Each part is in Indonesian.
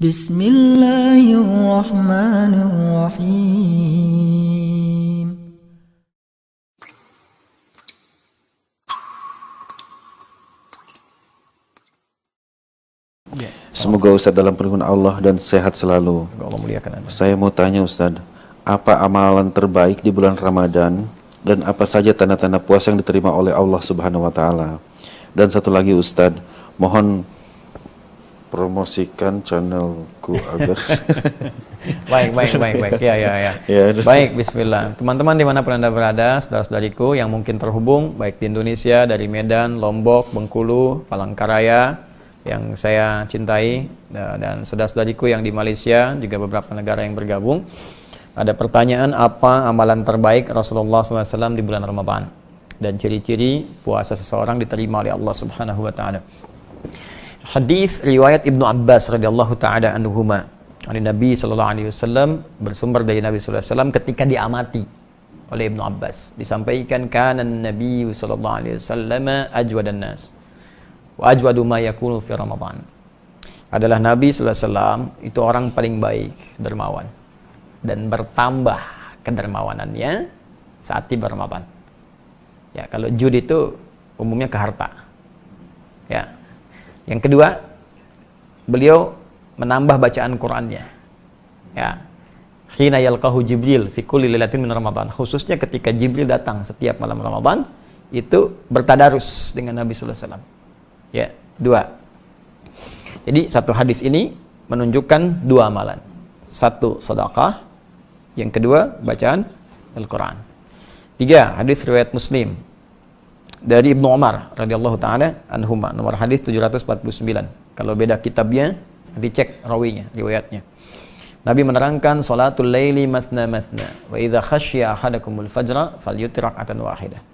Bismillahirrahmanirrahim. Semoga Ustadz dalam perlindungan Allah dan sehat selalu. Allah muliakan Anda. Saya mau tanya Ustadz, apa amalan terbaik di bulan Ramadan dan apa saja tanda-tanda puasa yang diterima oleh Allah Subhanahu wa taala? Dan satu lagi Ustadz, mohon promosikan channelku agar baik. Ya. Baik, bismillah. Teman-teman dimanapun Anda berada, saudara-saudariku yang mungkin terhubung baik di Indonesia, dari Medan, Lombok, Bengkulu, Palangkaraya yang saya cintai, dan saudara-saudariku yang di Malaysia, juga beberapa negara yang bergabung. Ada pertanyaan, apa amalan terbaik Rasulullah SAW di bulan Ramadan dan ciri-ciri puasa seseorang diterima oleh Allah Subhanahu wa taala. Hadis riwayat Ibnu Abbas radhiyallahu taala anhuma dari Nabi sallallahu alaihi wasallam, bersumber dari Nabi sallallahu alaihi wasallam ketika diamati oleh Ibnu Abbas, disampaikan kana Nabi sallallahu alaihi wasallam ajwadan nas wa ajwadu ma yakunu fi Ramadan. Adalah Nabi sallallahu alaihi wasallam itu orang paling baik, dermawan, dan bertambah kedermawanannya saat tiba Ramadan. Ya, kalau jud itu umumnya ke harta. Ya. Yang kedua, beliau menambah bacaan Qur'annya. Ya. Khina yalqahu Jibril fi kulli lailatin min Ramadan. Khususnya ketika Jibril datang setiap malam Ramadan, itu bertadarus dengan Nabi sallallahu alaihi wasallam. Ya, dua. Jadi satu hadis ini menunjukkan dua amalan. Satu, sedekah. Yang kedua, bacaan Al-Quran. Tiga, hadis riwayat Muslim dari Ibnu Umar radhiyallahu taala anhuma, nomor hadis 749. Kalau beda kitabnya, dicek rawinya, riwayatnya. Nabi menerangkan salatul laili mathna mathna wa idza khasyiya ahadakumul fajra falyutir rak'atan wahidah.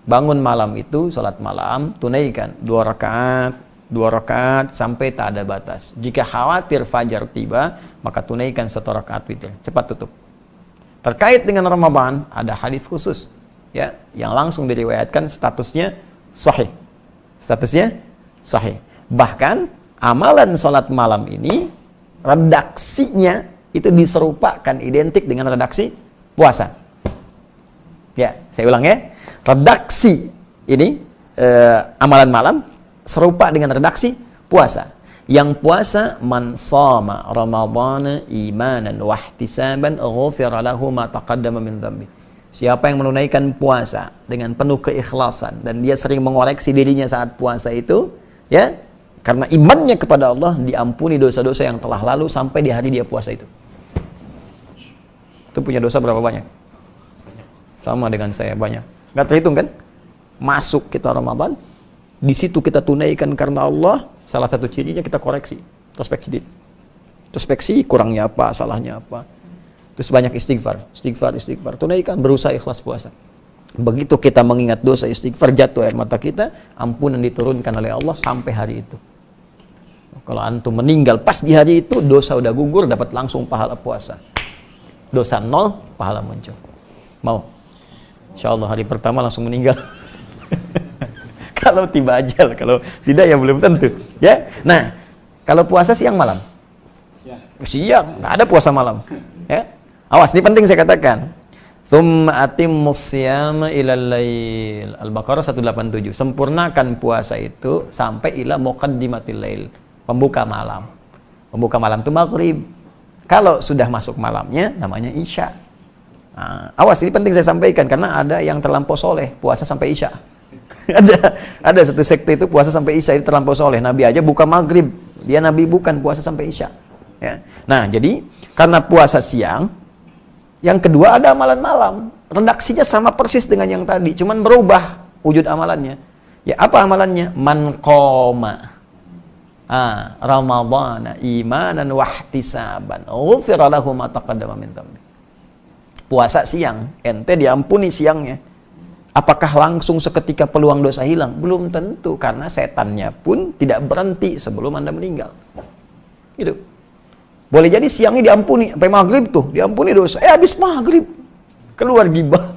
Bangun malam itu, salat malam, tunaikan 2 rakaat sampai tak ada batas. Jika khawatir fajar tiba, maka tunaikan 1 rakaat witir. Cepat tutup. Terkait dengan Ramadan, ada hadis khusus ya, yang langsung diriwayatkan statusnya sahih. Statusnya sahih. Bahkan amalan salat malam ini redaksinya itu diserupakan identik dengan redaksi puasa. Ya, saya ulang ya. Redaksi ini amalan malam serupa dengan redaksi puasa. Yang puasa, man shama ramadhana imanan wa ihtisaban ghufira lahu ma taqaddama min dhanbi. Siapa yang menunaikan puasa dengan penuh keikhlasan dan dia sering mengoreksi dirinya saat puasa itu, ya, karena imannya kepada Allah, diampuni dosa-dosa yang telah lalu sampai di hari dia puasa itu. Itu punya dosa berapa banyak? Sama dengan saya, banyak. Nggak terhitung kan? Masuk kita Ramadan, di situ kita tunaikan karena Allah. Salah satu cirinya kita koreksi, introspeksi diri. Introspeksi, kurangnya apa, salahnya apa. Terus banyak istighfar. Tunaikan, berusaha ikhlas puasa. Begitu kita mengingat dosa, istighfar, jatuh air mata kita, ampunan diturunkan oleh Allah sampai hari itu. Kalau antum meninggal pas di hari itu, dosa udah gugur, dapat langsung pahala puasa. Dosa 0, pahala muncul. Mau? Insya Allah hari pertama langsung meninggal. Kalau tiba ajal, kalau tidak ya belum tentu. Ya, nah kalau puasa siang malam, siang nggak ada puasa malam. Ya, awas, ini penting saya katakan. Tsumma atimmus siyama ilal lail. Al-Baqarah 187. Sempurnakan puasa itu sampai ila muqaddimatil lail, pembuka malam. Pembuka malam itu maghrib. Kalau sudah masuk malamnya, namanya isya. Nah, awas, ini penting saya sampaikan karena ada yang terlampau soleh puasa sampai isya. ada satu sekte itu puasa sampai isya, itu terlampau soleh. Nabi aja buka maghrib, dia Nabi bukan puasa sampai isya. Ya. Nah, jadi karena puasa siang, yang kedua ada amalan malam. Redaksinya sama persis dengan yang tadi, cuman berubah wujud amalannya. Ya, apa amalannya? Man qoma Ramadhana imanan wa ihtisaban ghufira lahu ma taqaddama min dhanbi. Puasa siang, ente diampuni siangnya. Apakah langsung seketika peluang dosa hilang? Belum tentu, karena setannya pun tidak berhenti sebelum Anda meninggal. Gitu. Boleh jadi siangnya diampuni, sampai maghrib tuh, diampuni dosa. Habis maghrib, keluar gibah.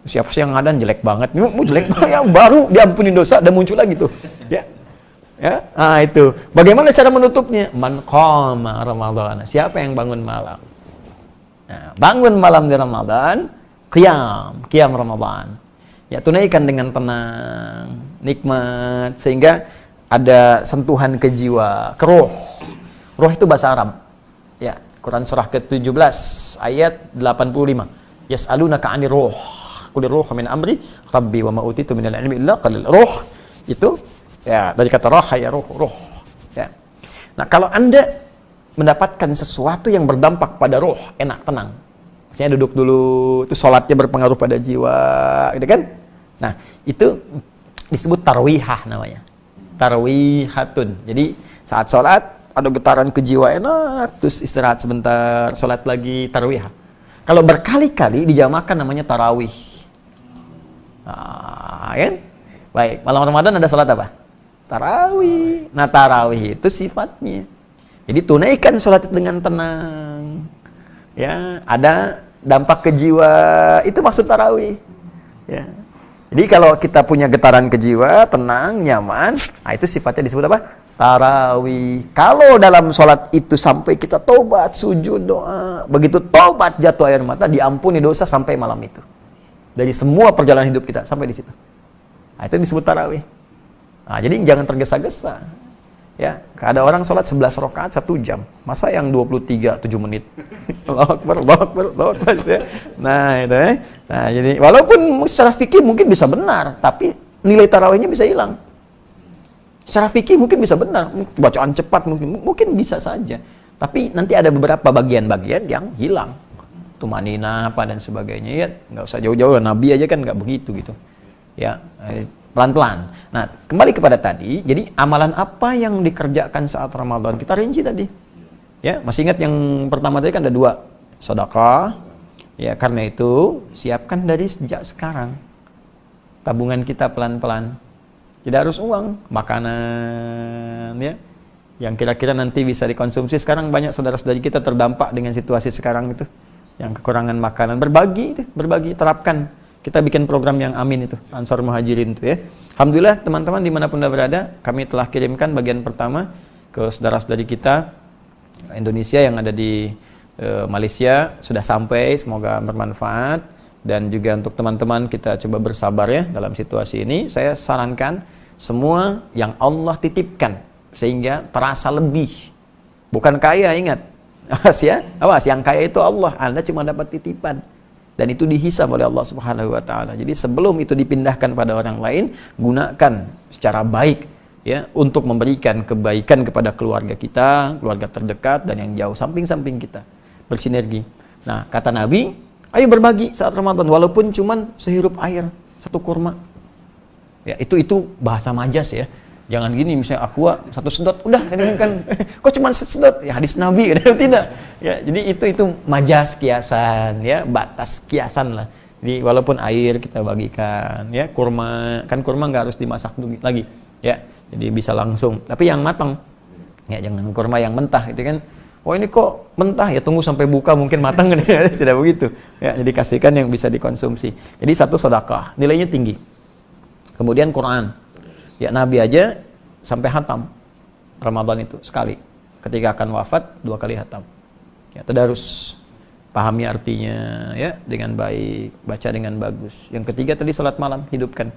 Siapa sih yang ngadan jelek banget? Jelek banget, yang baru diampuni dosa, dan muncul lagi tuh. Ya. Ya, itu. Bagaimana cara menutupnya? Man qama Ramadan. Siapa yang bangun malam? Nah, bangun malam di Ramadan, qiyam Ramadan. Ya, tunaikan dengan tenang, nikmat, sehingga ada sentuhan ke jiwa, ke roh. Roh itu bahasa Arab. Ya, Quran surah ke-17 ayat 85. Yas'alunaka 'anir ruh. Qul ruh min amri rabbi wa ma utitu minal ilmi illa qalil. Ruh itu ya dari kata roh ya ruh. Ya. Nah, kalau Anda mendapatkan sesuatu yang berdampak pada roh, enak, tenang. Maksudnya duduk dulu, itu sholatnya berpengaruh pada jiwa, gitu kan? Nah, itu disebut tarwihah namanya. Tarwihatun. Jadi saat sholat ada getaran ke jiwa enak, terus istirahat sebentar, sholat lagi, tarwihah. Kalau berkali-kali dijamakan namanya tarawih. Nah, kan? Baik, malam Ramadan ada sholat apa? Tarawih. Nah, tarawih itu sifatnya. Jadi tunaikan sholat dengan tenang. Ya, ada dampak ke jiwa, itu maksud tarawih. Ya. Jadi kalau kita punya getaran ke jiwa, tenang, nyaman, nah itu sifatnya disebut apa? Tarawih. Kalau dalam sholat itu sampai kita tobat, sujud, doa, begitu tobat jatuh air mata, diampuni dosa sampai malam itu. Dari semua perjalanan hidup kita sampai di situ. Nah, itu disebut tarawih. Nah, jadi jangan tergesa-gesa. Ya, ada orang sholat 11 rakaat 1 jam. Masa yang 23 7 menit? Allahu Akbar, Allahu Akbar, Allahu Akbar. Nah, itu ya. Nah, jadi walaupun secara fikih mungkin bisa benar, tapi nilai tarawihnya bisa hilang. Secara fikih mungkin bisa benar, bacaan cepat mungkin bisa saja. Tapi nanti ada beberapa bagian-bagian yang hilang. Tumanina apa dan sebagainya. Ya, nggak usah jauh-jauh, Nabi aja kan nggak begitu gitu. Ya, pelan-pelan. Nah, kembali kepada tadi, jadi amalan apa yang dikerjakan saat Ramadan? Kita rinci tadi. Ya, masih ingat yang pertama tadi kan ada 2, sedekah. Ya, karena itu siapkan dari sejak sekarang. Tabungan kita pelan-pelan. Tidak harus uang, makanan ya. Yang kira-kira nanti bisa dikonsumsi. Sekarang banyak saudara-saudari kita terdampak dengan situasi sekarang itu. Yang kekurangan makanan, berbagi, terapkan. Kita bikin program yang amin itu, Ansar Muhajirin itu ya. Alhamdulillah teman-teman dimanapun Anda berada, kami telah kirimkan bagian pertama ke saudara-saudari kita Indonesia yang ada di Malaysia, sudah sampai, semoga bermanfaat. Dan juga untuk teman-teman kita coba bersabar ya dalam situasi ini. Saya sarankan semua yang Allah titipkan sehingga terasa lebih. Bukan kaya, ingat. Awas ya, awas, yang kaya itu Allah, Anda cuma dapat titipan. Dan itu dihisab oleh Allah Subhanahu wa taala. Jadi sebelum itu dipindahkan pada orang lain, gunakan secara baik ya untuk memberikan kebaikan kepada keluarga kita, keluarga terdekat dan yang jauh, samping-samping kita. Bersinergi. Nah, kata Nabi, ayo berbagi saat Ramadan walaupun cuman sehirup air, 1 kurma. Ya, itu bahasa majas ya. Jangan gini misalnya aqua 1 sedot udah kan kok cuma sedot ya hadis Nabi tidak ya. Jadi itu majas kiasan ya, batas kiasan lah. Jadi walaupun air kita bagikan ya, kurma kan kurma nggak harus dimasak lagi ya, jadi bisa langsung tapi yang matang ya, jangan kurma yang mentah itu kan. Oh ini kok mentah ya, tunggu sampai buka mungkin matang tidak begitu ya. Jadi kasihkan yang bisa dikonsumsi. Jadi 1 sedekah nilainya tinggi. Kemudian Quran. Ya, Nabi aja sampai hatam Ramadan itu sekali. Ketika akan wafat 2 kali hatam. Ya, tadarus, pahami artinya ya dengan baik, baca dengan bagus. Yang ketiga tadi salat malam, hidupkan.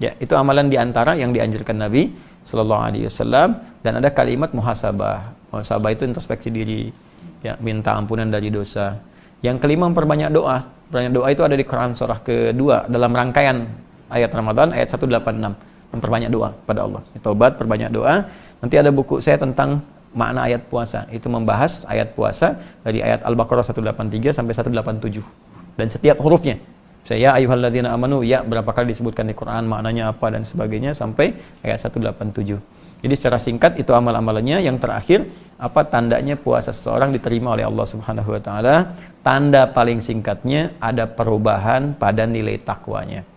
Ya, itu amalan diantara yang dianjurkan Nabi Sallallahu Alaihi Wasallam. Dan ada kalimat muhasabah. Muhasabah itu introspeksi diri, ya, minta ampunan dari dosa. Yang kelima memperbanyak doa. Perbanyak doa itu ada di Quran surah kedua dalam rangkaian ayat Ramadan ayat 186. Memperbanyak doa pada Allah. Taubat, perbanyak doa. Nanti ada buku saya tentang makna ayat puasa. Itu membahas ayat puasa dari ayat Al-Baqarah 183 sampai 187. Dan setiap hurufnya. Saya ayyuhalladzina amanu, ya berapa kali disebutkan di Quran, maknanya apa dan sebagainya sampai ayat 187. Jadi secara singkat itu amal-amalannya. Yang terakhir, apa tandanya puasa seseorang diterima oleh Allah Subhanahu wa taala? Tanda paling singkatnya ada perubahan pada nilai takwanya.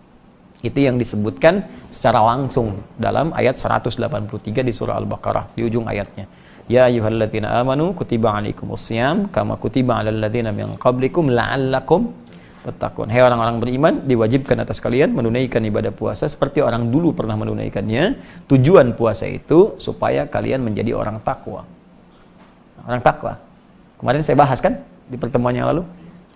Itu yang disebutkan secara langsung dalam ayat 183 di surah Al-Baqarah di ujung ayatnya. Ya ayyuhalladzina amanu kutiba alaikumusiyam kama kutiba alal ladzina min qablikum la'allakum wattaqun. Hai orang-orang beriman, diwajibkan atas kalian menunaikan ibadah puasa seperti orang dulu pernah menunaikannya. Tujuan puasa itu supaya kalian menjadi orang takwa. Orang takwa. Kemarin saya bahas kan di pertemuan yang lalu.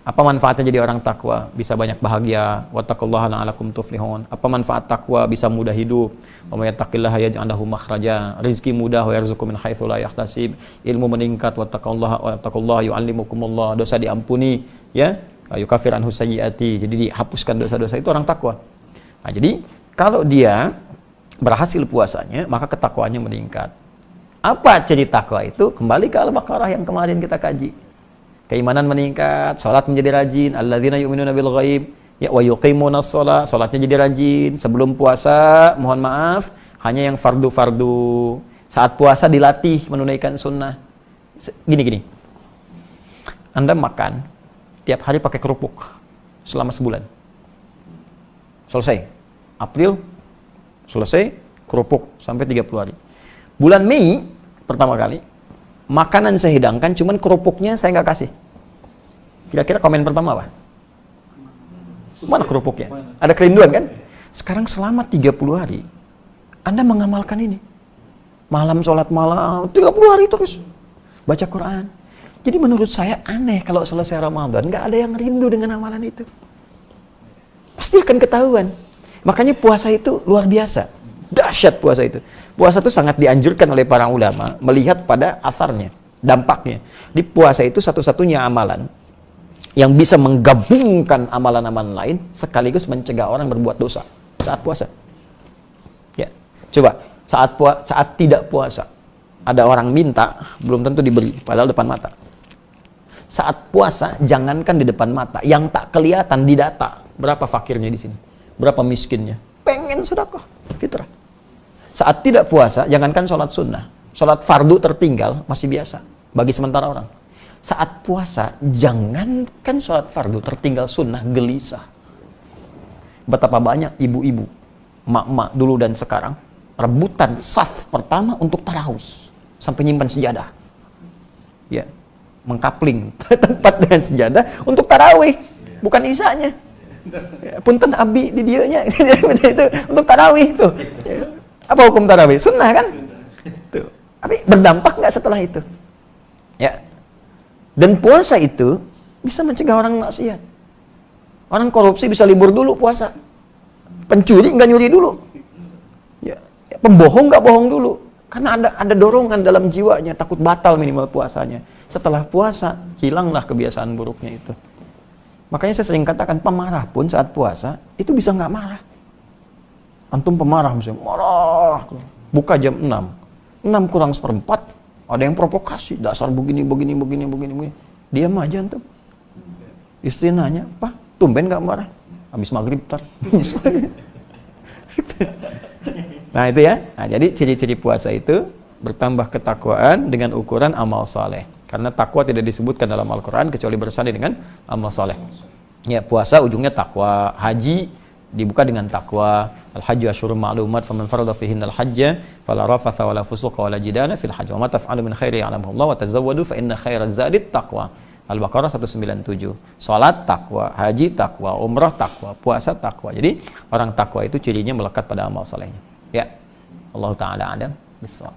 Apa manfaatnya jadi orang takwa? Bisa banyak bahagia. Wattaqullaha la'alakum tuflihun. Apa manfaat takwa? Bisa mudah hidup. Wa may yattaqillaha yaj'al lahu makhraja. Rizki mudah wa yarzuqhu min haitsu la yahtasib. Ilmu meningkat. Wattaqullaha yu'allimukumullah. Dosa diampuni, ya. Yukaffir anhu sayyiati. Jadi dihapuskan dosa-dosa, itu orang takwa. Nah, jadi kalau dia berhasil puasanya, maka ketakwaannya meningkat. Apa ciri takwa itu? Kembali ke Al-Baqarah yang kemarin kita kaji. Keimanan meningkat, salat menjadi rajin, alladzina yu'minuna bil ghaib, ya wa yuqimunas shalah, salatnya jadi rajin. Sebelum puasa, mohon maaf, hanya yang fardu-fardu. Saat puasa dilatih menunaikan sunnah. Gini. Anda makan tiap hari pakai kerupuk selama sebulan. Selesai. April selesai, kerupuk sampai 30 hari. Bulan Mei pertama kali makanan saya hidangkan, cuman kerupuknya saya nggak kasih. Kira-kira komen pertama apa? Mana kerupuknya? Ada kerinduan kan? Sekarang selama 30 hari, Anda mengamalkan ini. Malam sholat malam, 30 hari terus. Baca Quran. Jadi menurut saya aneh kalau selesai Ramadan, nggak ada yang rindu dengan amalan itu. Pasti akan ketahuan. Makanya puasa itu luar biasa. Dahsyat puasa itu. Puasa itu sangat dianjurkan oleh para ulama melihat pada asarnya, dampaknya. Di puasa itu satu-satunya amalan yang bisa menggabungkan amalan-amalan lain sekaligus mencegah orang berbuat dosa saat puasa. Ya, coba saat tidak puasa ada orang minta belum tentu diberi, padahal depan mata. Saat puasa jangankan di depan mata, yang tak kelihatan di data berapa fakirnya di sini, berapa miskinnya, pengen sedekah fitrah. Saat tidak puasa jangankan sholat sunnah, sholat fardu tertinggal masih biasa bagi sementara orang. Saat puasa, jangankan sholat fardu, tertinggal sunnah, gelisah. Betapa banyak ibu-ibu, mak-mak dulu dan sekarang, rebutan saf pertama untuk tarawih. Sampai nyimpan sejadah. Ya, mengkapling tempat dengan sejadah untuk tarawih. Bukan isanya. Ya, punten abi di dianya. Itu untuk tarawih tuh. Ya. Apa hukum tarawih? Sunnah kan? Tuh. Tapi berdampak nggak setelah itu? Ya. Dan puasa itu bisa mencegah orang maksiat. Orang korupsi bisa libur dulu puasa. Pencuri nggak nyuri dulu. Ya, pembohong nggak bohong dulu. Karena ada dorongan dalam jiwanya, takut batal minimal puasanya. Setelah puasa, hilanglah kebiasaan buruknya itu. Makanya saya sering katakan, pemarah pun saat puasa, itu bisa nggak marah. Antum pemarah misalnya, marah. Buka jam 6. 6 kurang seperempat, ada yang provokasi, dasar begini. Diam aja antum. Istri nanya, Pak, tumben gak marah? Habis maghrib tar. Nah itu ya. Nah, jadi ciri-ciri puasa itu bertambah ketakwaan dengan ukuran amal saleh. Karena takwa tidak disebutkan dalam Al-Quran kecuali bersanding dengan amal saleh. Ya, puasa ujungnya takwa. Haji dibuka dengan takwa. Al-hajju asyhurun ma'lumat, faman farada fihinna al-hajja fala rafatha wala fusuqa wala jidala fil hajj. Wa ma taf'alu min khairin ya'lamuhu Allah wa tazawwadu fa inna khairaz zadi taqwa. Al-Baqarah 197. Salat takwa, haji takwa, umrah takwa, puasa takwa. Jadi orang takwa itu cirinya melekat pada amal salehnya. Ya. Allah taala a'lam bissawab.